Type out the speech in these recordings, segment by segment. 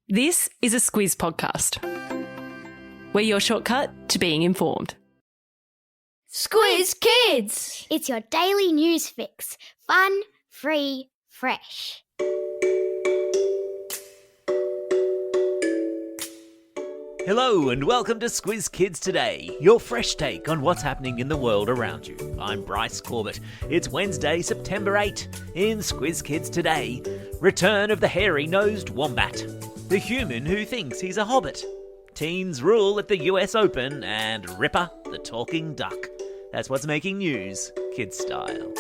This is a Squiz podcast. We're your shortcut to being informed. Squiz Kids! It's your daily news fix. Fun, free, fresh. Hello and welcome to Squiz Kids Today, your fresh take on what's happening in the world around you. I'm Bryce Corbett. It's Wednesday, September 8. In Squiz Kids Today, return of the hairy-nosed wombat, the human who thinks he's a hobbit, teens rule at the US Open, and Ripper the talking duck. That's what's making news, kids style.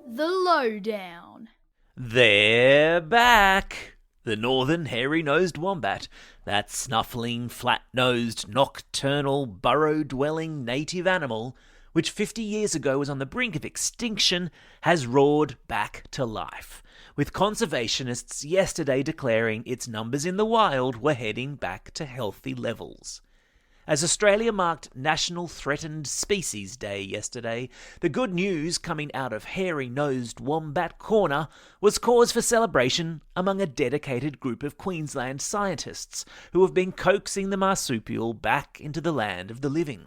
The lowdown. They're back! The northern hairy-nosed wombat, that snuffling, flat-nosed, nocturnal, burrow-dwelling native animal, which 50 years ago was on the brink of extinction, has roared back to life, with conservationists yesterday declaring its numbers in the wild were heading back to healthy levels. As Australia marked National Threatened Species Day yesterday, the good news coming out of hairy-nosed Wombat Corner was cause for celebration among a dedicated group of Queensland scientists who have been coaxing the marsupial back into the land of the living.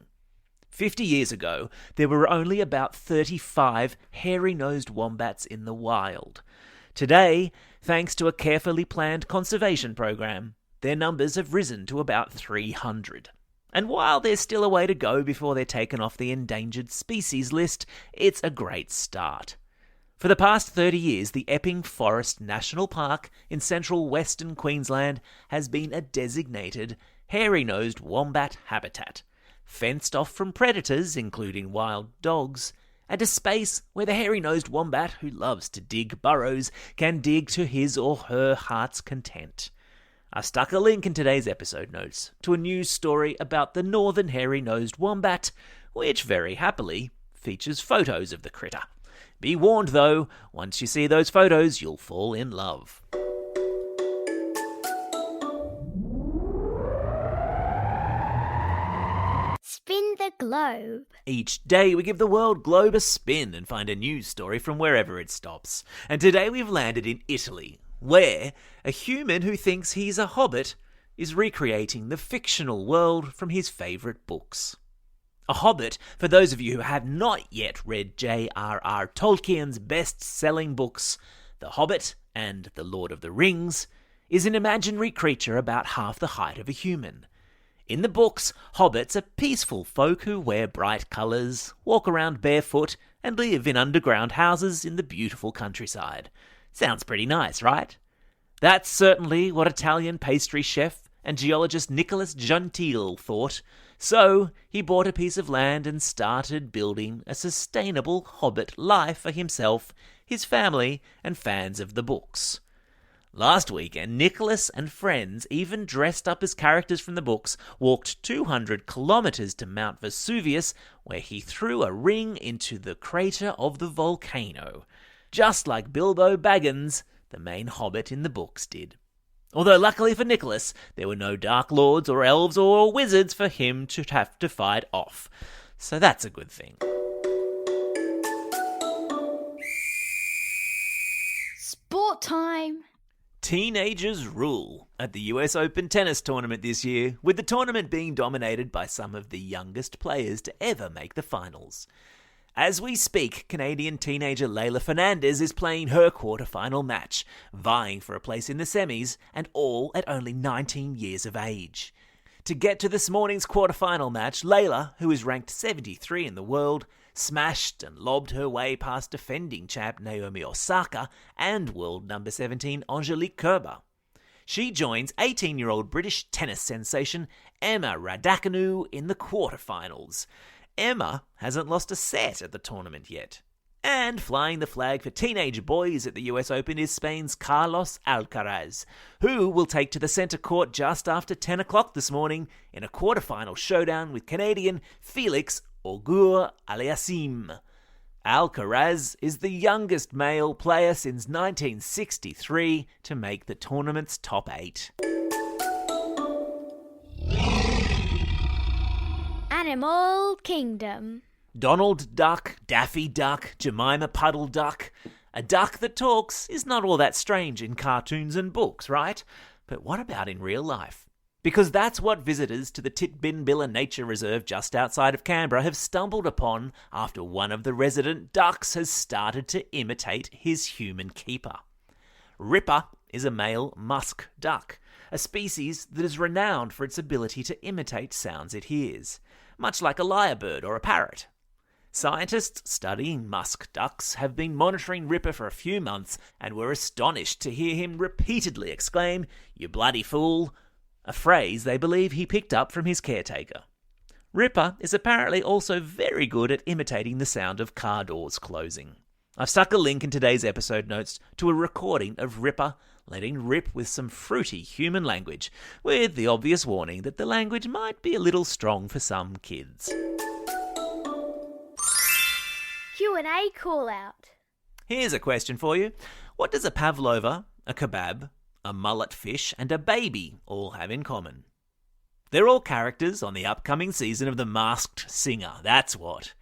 50 years ago, there were only about 35 hairy-nosed wombats in the wild. Today, thanks to a carefully planned conservation program, their numbers have risen to about 300. And while there's still a way to go before they're taken off the endangered species list, it's a great start. For the past 30 years, the Epping Forest National Park in central western Queensland has been a designated hairy-nosed wombat habitat, fenced off from predators, including wild dogs, and a space where the hairy-nosed wombat, who loves to dig burrows, can dig to his or her heart's content. I stuck a link in today's episode notes to a news story about the northern hairy-nosed wombat, which very happily features photos of the critter. Be warned though, once you see those photos, you'll fall in love. Spin the globe. Each day we give the world globe a spin and find a news story from wherever it stops. And today we've landed in Italy, where a human who thinks he's a hobbit is recreating the fictional world from his favourite books. A hobbit, for those of you who have not yet read J.R.R. Tolkien's best-selling books, The Hobbit and The Lord of the Rings, is an imaginary creature about half the height of a human. In the books, hobbits are peaceful folk who wear bright colours, walk around barefoot, and live in underground houses in the beautiful countryside. Sounds pretty nice, right? That's certainly what Italian pastry chef and geologist Nicholas Gentile thought, so he bought a piece of land and started building a sustainable hobbit life for himself, his family, and fans of the books. Last weekend, Nicholas and friends, even dressed up as characters from the books, walked 200 kilometres to Mount Vesuvius, where he threw a ring into the crater of the volcano, just like Bilbo Baggins, the main hobbit in the books, did. Although luckily for Nicholas, there were no Dark Lords or elves or wizards for him to have to fight off. So that's a good thing. Sport time. Teenagers rule at the US Open tennis tournament this year, with the tournament being dominated by some of the youngest players to ever make the finals. As we speak, Canadian teenager Leylah Fernandez is playing her quarter-final match, vying for a place in the semis, and all at only 19 years of age. To get to this morning's quarter-final match, Leylah, who is ranked 73 in the world, smashed and lobbed her way past defending champ Naomi Osaka and world number 17 Angelique Kerber. She joins 18-year-old British tennis sensation Emma Raducanu in the quarter-finals. Emma hasn't lost a set at the tournament yet. And flying the flag for teenage boys at the US Open is Spain's Carlos Alcaraz, who will take to the centre court just after 10 o'clock this morning in a quarter-final showdown with Canadian Felix Auger-Aliassime. Alcaraz is the youngest male player since 1963 to make the tournament's top 8. Animal Kingdom. Donald Duck, Daffy Duck, Jemima Puddle Duck. A duck that talks is not all that strange in cartoons and books, right? But what about in real life? Because that's what visitors to the Titbinbilla Nature Reserve just outside of Canberra have stumbled upon after one of the resident ducks has started to imitate his human keeper. Ripper is a male musk duck, a species that is renowned for its ability to imitate sounds it hears, much like a lyrebird or a parrot. Scientists studying musk ducks have been monitoring Ripper for a few months and were astonished to hear him repeatedly exclaim, "You bloody fool," a phrase they believe he picked up from his caretaker. Ripper is apparently also very good at imitating the sound of car doors closing. I've stuck a link in today's episode notes to a recording of Ripper letting rip with some fruity human language, with the obvious warning that the language might be a little strong for some kids. Q&A call-out. Here's a question for you. What does a pavlova, a kebab, a mullet fish, and a baby all have in common? They're all characters on the upcoming season of The Masked Singer, that's what.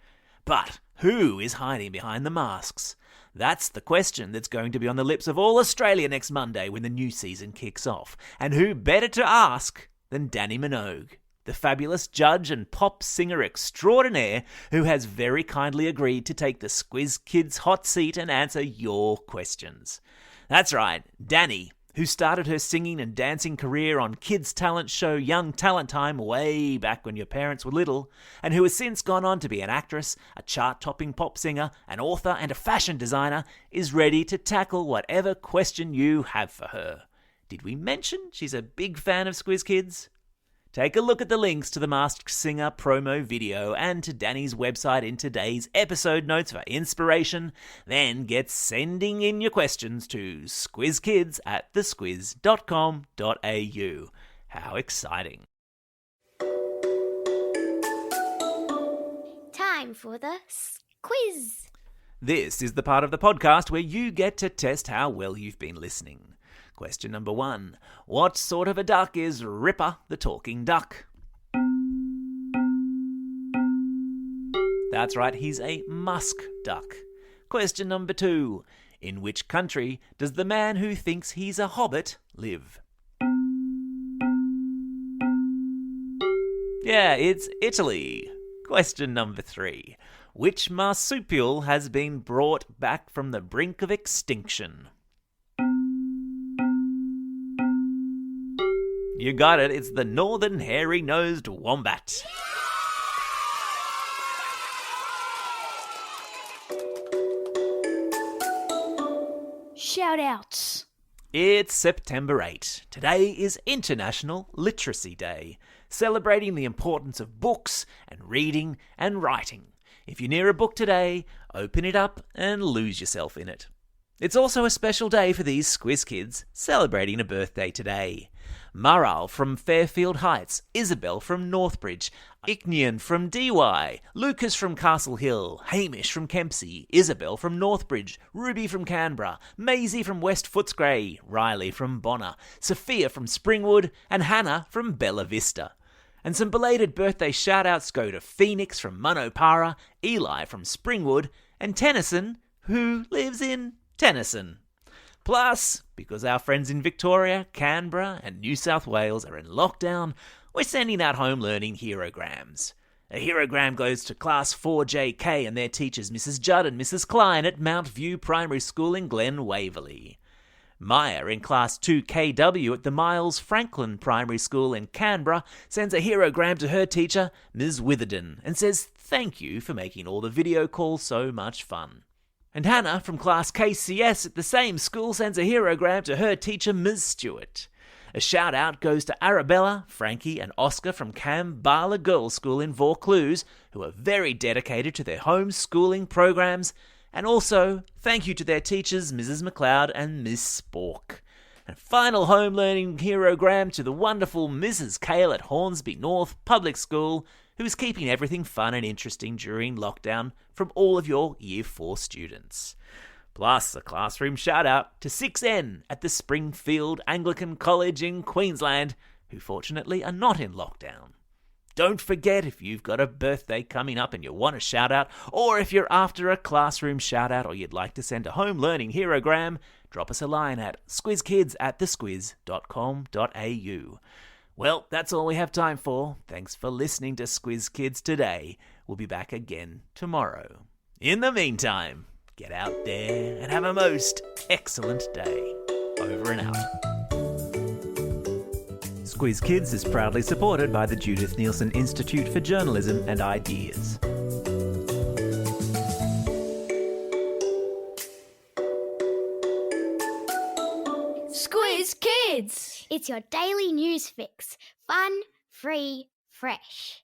But who is hiding behind the masks? That's the question that's going to be on the lips of all Australia next Monday when the new season kicks off. And who better to ask than Dannii Minogue, the fabulous judge and pop singer extraordinaire who has very kindly agreed to take the Squiz Kids hot seat and answer your questions. That's right, Dannii, who started her singing and dancing career on kids' talent show Young Talent Time way back when your parents were little, and who has since gone on to be an actress, a chart-topping pop singer, an author and a fashion designer, is ready to tackle whatever question you have for her. Did we mention she's a big fan of Squiz Kids? Take a look at the links to the Masked Singer promo video and to Dannii's website in today's episode notes for inspiration. Then get sending in your questions to squizkids@thesquiz.com.au. How exciting. Time for the quiz. This is the part of the podcast where you get to test how well you've been listening. Question number 1. What sort of a duck is Ripper the talking duck? That's right, he's a musk duck. Question number 2. In which country does the man who thinks he's a hobbit live? Yeah, it's Italy. Question number 3. Which marsupial has been brought back from the brink of extinction? You got it, it's the northern hairy-nosed wombat. Shout-outs. It's September 8. Today is International Literacy Day, celebrating the importance of books and reading and writing. If you're near a book today, open it up and lose yourself in it. It's also a special day for these Squiz Kids celebrating a birthday today. Maral from Fairfield Heights, Isabel from Northbridge, Icknian from DY, Lucas from Castle Hill, Hamish from Kempsey, Isabel from Northbridge, Ruby from Canberra, Maisie from West Footscray, Riley from Bonner, Sophia from Springwood, and Hannah from Bella Vista. And some belated birthday shout-outs go to Phoenix from Munopara, Eli from Springwood, and Tennyson, who lives in Tennyson. Plus, because our friends in Victoria, Canberra and New South Wales are in lockdown, we're sending out home learning herograms. A herogram goes to Class 4JK and their teachers Mrs. Judd and Mrs. Klein at Mount View Primary School in Glen Waverley. Maya in Class 2KW at the Miles Franklin Primary School in Canberra sends a herogram to her teacher, Ms. Witherden, and says thank you for making all the video calls so much fun. And Hannah from Class KCS at the same school sends a herogram to her teacher, Ms. Stewart. A shout-out goes to Arabella, Frankie and Oscar from Kambala Girls' School in Vaucluse, who are very dedicated to their homeschooling programs, and also thank you to their teachers, Mrs. McLeod and Miss Spork. And final home learning herogram to the wonderful Mrs. Cale at Hornsby North Public School, who is keeping everything fun and interesting during lockdown from all of your Year 4 students. Plus a classroom shout-out to 6N at the Springfield Anglican College in Queensland, who fortunately are not in lockdown. Don't forget, if you've got a birthday coming up and you want a shout-out, or if you're after a classroom shout-out or you'd like to send a home learning herogram, drop us a line at squizkids@thesquiz.com.au. Well, that's all we have time for. Thanks for listening to Squiz Kids today. We'll be back again tomorrow. In the meantime, get out there and have a most excellent day. Over and out. Squiz Kids is proudly supported by the Judith Neilson Institute for Journalism and Ideas. Squiz Kids! It's your daily news fix. Fun, free, fresh.